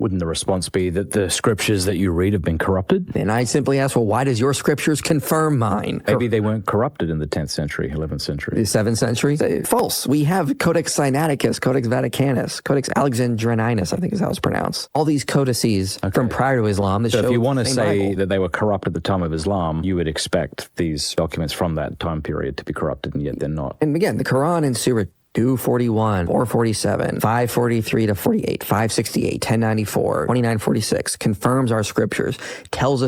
Wouldn't the response be that the scriptures that you read have been corrupted? And I simply ask, well, why does your scriptures confirm mine? Maybe they weren't corrupted in the 10th century, 11th century. The 7th century? False. We have Codex Sinaiticus, Codex Vaticanus, Codex Alexandrinus, I think is how it's pronounced. All these codices from prior to Islam. So if you want to say that they were corrupt at the time of Islam, you would expect these documents from that time period to be corrupted, and yet they're not. And again, the Quran in Surah 241, 447, 543 to 48, 568, 1094, 2946 confirms our scriptures, tells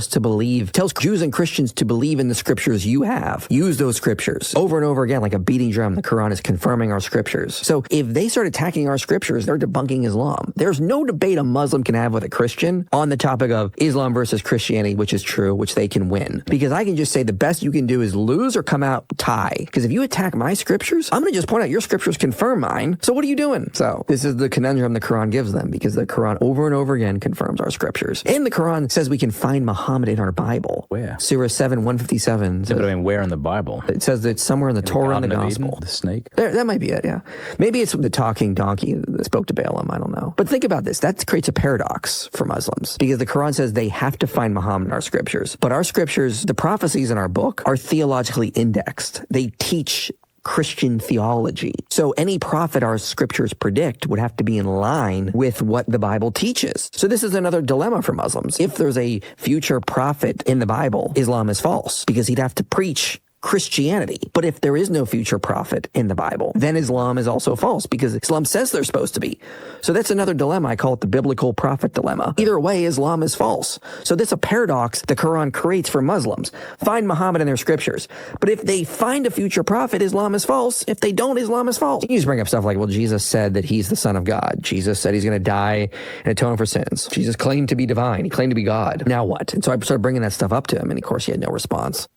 Jews and Christians to believe in the scriptures you have. Use those scriptures over and over again like a beating drum. The Quran is confirming our scriptures. So if they start attacking our scriptures, they're debunking Islam. There's no debate a Muslim can have with a Christian on the topic of Islam versus Christianity, which is true, which they can win. Because I can just say the best you can do is lose or come out tie. Because if you attack my scriptures, I'm going to just point out your scriptures confirm mine. So what are you doing? So this is the conundrum the Quran gives them, because the Quran over and over again confirms our scriptures. And the Quran says we can find Muhammad in our Bible. Where? Surah 7, 157. Yeah, but I mean, where in the Bible? It says that it's somewhere in the Torah and the Gospel. Eden, the snake? That might be it, yeah. Maybe it's the talking donkey that spoke to Balaam, I don't know. But think about this. That creates a paradox for Muslims, because the Quran says they have to find Muhammad in our scriptures. But our scriptures, the prophecies in our book, are theologically indexed. They teach Christian theology. So any prophet our scriptures predict would have to be in line with what the Bible teaches. So this is another dilemma for Muslims. If there's a future prophet in the Bible, Islam is false, because he'd have to preach Christianity. But if there is no future prophet in the Bible, then Islam is also false, because Islam says they're supposed to be. So that's another dilemma. I call it the biblical prophet dilemma. Either way, Islam is false. So this is a paradox the Quran creates for Muslims. Find Muhammad in their scriptures. But if they find a future prophet, Islam is false. If they don't, Islam is false. You just bring up stuff like, well, Jesus said that he's the Son of God. Jesus said he's going to die and atone for sins. Jesus claimed to be divine. He claimed to be God. Now what? And so I started bringing that stuff up to him, and of course he had no response.